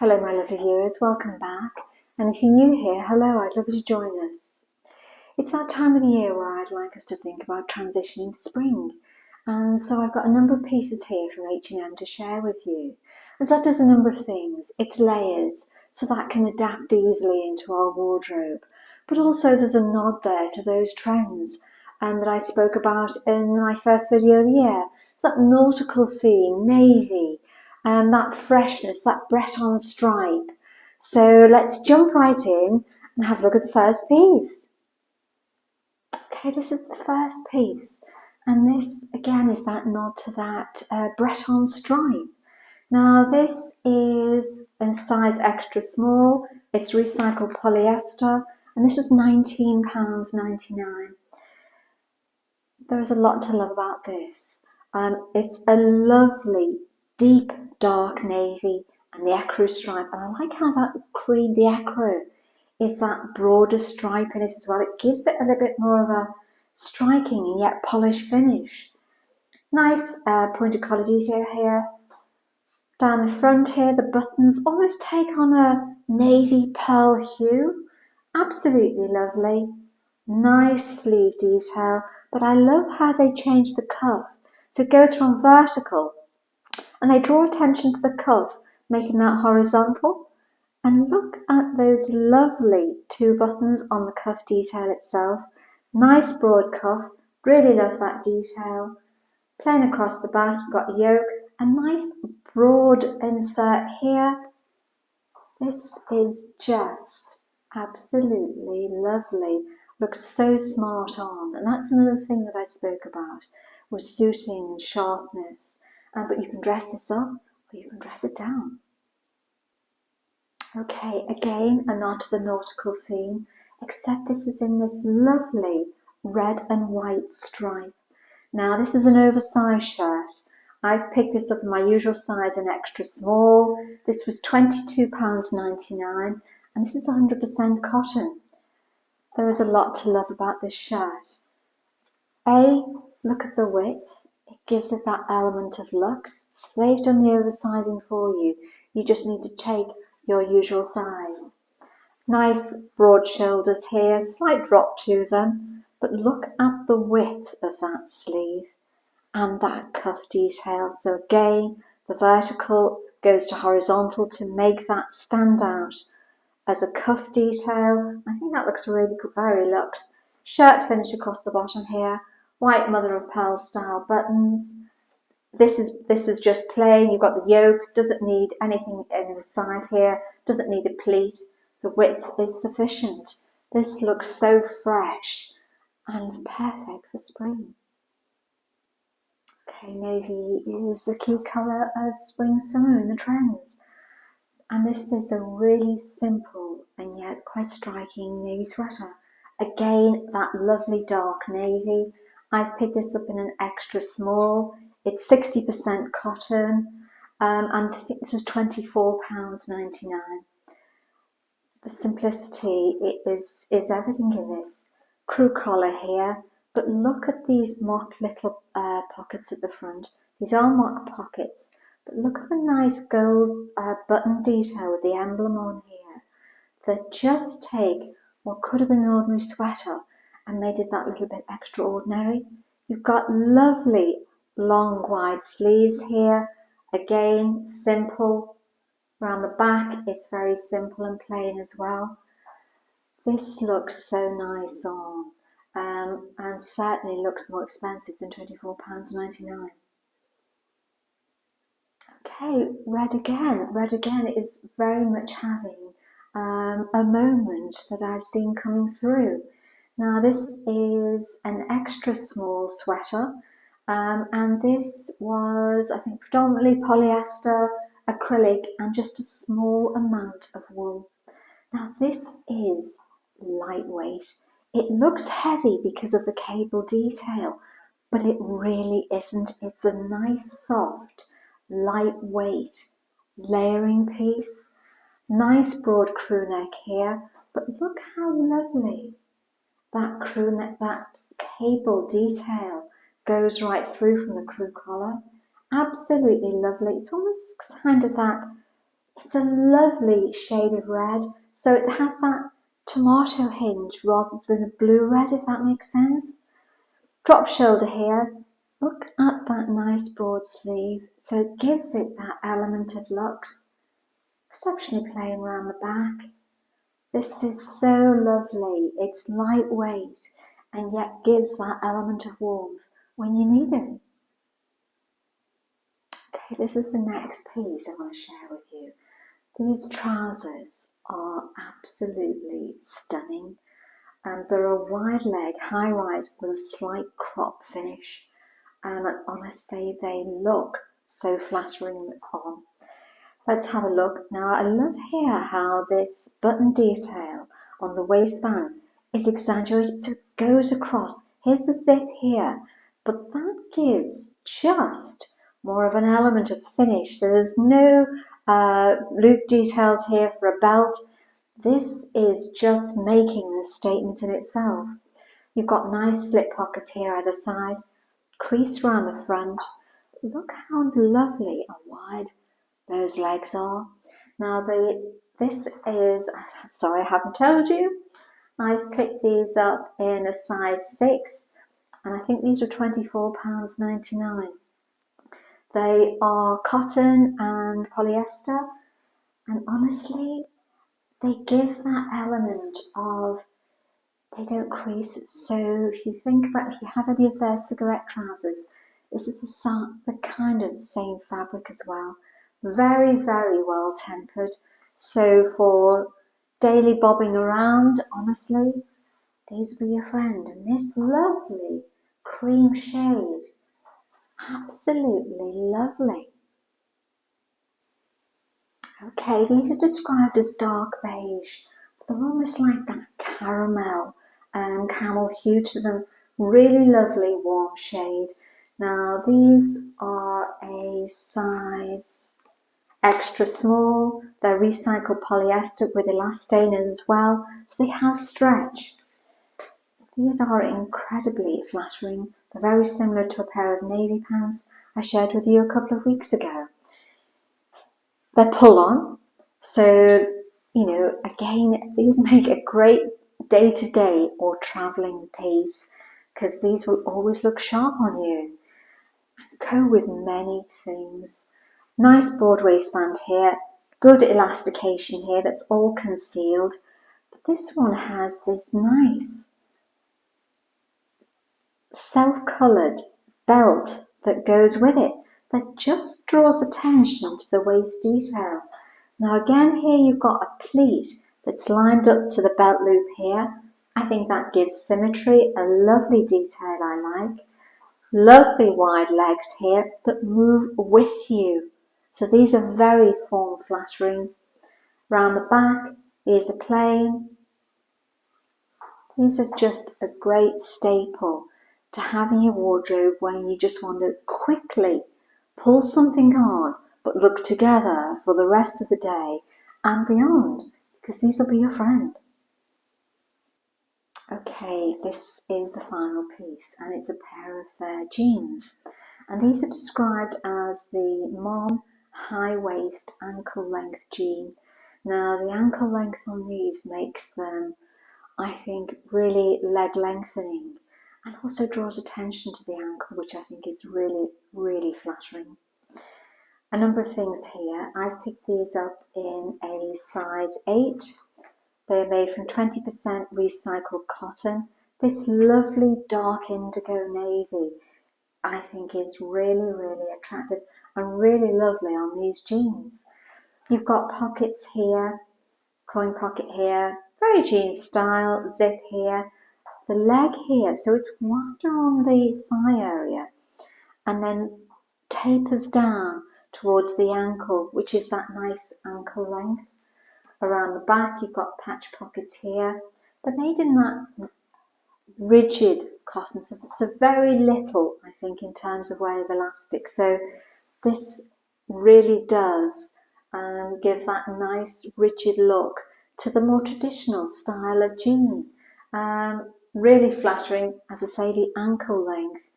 Hello my lovely viewers, welcome back. And if you're new here, hello, I'd love you to join us. It's that time of the year where I'd like us to think about transitioning to spring. And so I've got a number of pieces here from H&M to share with you. And so that does a number of things. It's layers, so that can adapt easily into our wardrobe. But also there's a nod there to those trends that I spoke about in my first video of the year. So that nautical theme, navy, and that freshness, that Breton stripe. So let's jump right in and have a look at the first piece. Okay, this is the first piece, and this again is that nod to that Breton stripe. Now this is in size extra small, it's recycled polyester, and this was £19.99. There is a lot to love about this. It's a lovely deep dark navy and the ecru stripe, and I like how that cream, the ecru, is that broader stripe in it as well. It gives it a little bit more of a striking and yet polished finish. Nice pointed collar detail here. Down the front here, the buttons almost take on a navy pearl hue. Absolutely lovely. Nice sleeve detail, but I love how they change the cuff. So it goes from vertical, and they draw attention to the cuff, making that horizontal. And look at those lovely two buttons on the cuff detail itself. Nice broad cuff, really love that detail. Plain across the back, you've got yoke, a nice broad insert here. This is just absolutely lovely. Looks so smart on, and that's another thing that I spoke about, was suiting and sharpness. But you can dress this up or you can dress it down. Okay, again a nod to the nautical theme, except this is in this lovely red and white stripe. Now this is an oversized shirt. I've picked this up in my usual size in extra small. This was £22.99, and this is 100% cotton. There is a lot to love about this shirt. Look at the width. It gives it that element of luxe. So they've done the oversizing for you. You just need to take your usual size. Nice broad shoulders here, slight drop to them, but look at the width of that sleeve and that cuff detail. So again, the vertical goes to horizontal to make that stand out as a cuff detail. I think that looks really good, very luxe. Shirt finish across the bottom here, white mother of pearl style buttons. This is just plain. You've got the yoke, doesn't need anything in the side here, doesn't need a pleat. The width is sufficient. This looks so fresh and perfect for spring. Okay, navy is the key colour of spring summer in the trends. And this is a really simple and yet quite striking navy sweater. Again, that lovely dark navy. I've picked this up in an extra small. It's 60% cotton, and I think this was £24.99. The simplicity is everything in this. Crew collar here, but look at these mock little pockets at the front. These are mock pockets, but look at the nice gold button detail with the emblem on here that just take what could have been an ordinary sweater and made it that little bit extraordinary. You've got lovely long wide sleeves here. Again, simple. Around the back, it's very simple and plain as well. This looks so nice on, and certainly looks more expensive than £24.99. Okay, red again. Red again is very much having a moment that I've seen coming through. Now this is an extra small sweater, and this was, I think, predominantly polyester, acrylic, and just a small amount of wool. Now this is lightweight. It looks heavy because of the cable detail, but it really isn't. It's a nice, soft, lightweight layering piece. Nice broad crew neck here, but look how lovely that crew neck, that cable detail goes right through from the crew collar. Absolutely lovely. It's almost kind of that It's a lovely shade of red, so it has that tomato hinge rather than a blue red, if that makes sense. Drop shoulder here. Look at that nice broad sleeve, so it gives it that element of luxe. Exceptionally plain around the back. This is so lovely. It's lightweight and yet gives that element of warmth when you need it. Okay, this is the next piece I want to share with you. These trousers are absolutely stunning, and they're a wide leg, high rise with a slight crop finish, and honestly they look so flattering on. Let's have a look. Now I love here how this button detail on the waistband is exaggerated, so it goes across. Here's the zip here, but that gives just more of an element of finish. So there's no loop details here for a belt. This is just making the statement in itself. You've got nice slip pockets here either side, crease around the front. Look how lovely and wide those legs are. Now this is, sorry I haven't told you, I've picked these up in a size 6 and I think these are £24.99. They are cotton and polyester, and honestly they give that element of, they don't crease. So if you think about, if you have any of their cigarette trousers, this is the kind of same fabric as well. Very, very well tempered. So for daily bobbing around, honestly, these will be your friend. And this lovely cream shade is absolutely lovely. Okay, these are described as dark beige. They're almost like that caramel and camel hue to them. Really lovely warm shade. Now these are a size extra small. They're recycled polyester with elastane in as well, so they have stretch. These are incredibly flattering. They're very similar to a pair of navy pants I shared with you a couple of weeks ago. They're pull-on, so, you know, again, these make a great day-to-day or travelling piece because these will always look sharp on you. Go with many things. Nice broad waistband here, good elastication here that's all concealed. But this one has this nice self-coloured belt that goes with it that just draws attention to the waist detail. Now again here you've got a pleat that's lined up to the belt loop here. I think that gives symmetry, a lovely detail I like. Lovely wide legs here that move with you. So these are very form flattering. Round the back is a plain. These are just a great staple to have in your wardrobe when you just want to quickly pull something on but look together for the rest of the day and beyond, because these will be your friend. Okay, this is the final piece and it's a pair of jeans, and these are described as the mom high waist ankle length jean. Now the ankle length on these makes them, I think, really leg lengthening and also draws attention to the ankle, which I think is really, really flattering. A number of things here. I've picked these up in a size 8. They're made from 20% recycled cotton. This lovely dark indigo navy I think is really, really attractive and really lovely on these jeans. You've got pockets here, coin pocket here, very jeans style, zip here, the leg here, so it's wider on the thigh area and then tapers down towards the ankle, which is that nice ankle length. Around the back you've got patch pockets here. They're made in that rigid cotton, so very little, I think, in terms of way of elastic. So this really does give that nice rigid look to the more traditional style of jean. Really flattering. As I say, the ankle length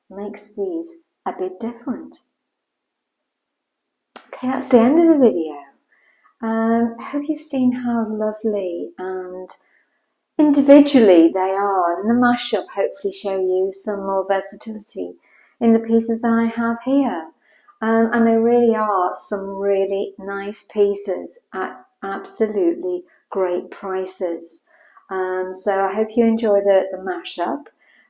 makes these a bit different. Okay, that's the end of the video. I hope you've seen how lovely and individually they are, and the mashup hopefully show you some more versatility in the pieces that I have here. And they really are some really nice pieces at absolutely great prices. So I hope you enjoy the mashup.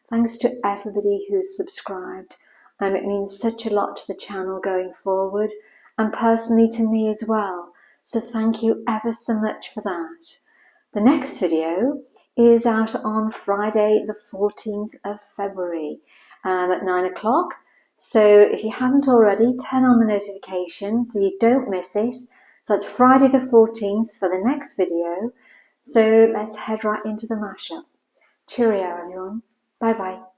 Thanks to everybody who's subscribed. It means such a lot to the channel going forward, and personally to me as well. So thank you ever so much for that. The next video is out on Friday the 14th of February at 9 o'clock. So if you haven't already, turn on the notification so you don't miss it. So it's Friday the 14th for the next video. So let's head right into the mashup. Cheerio everyone. Bye bye.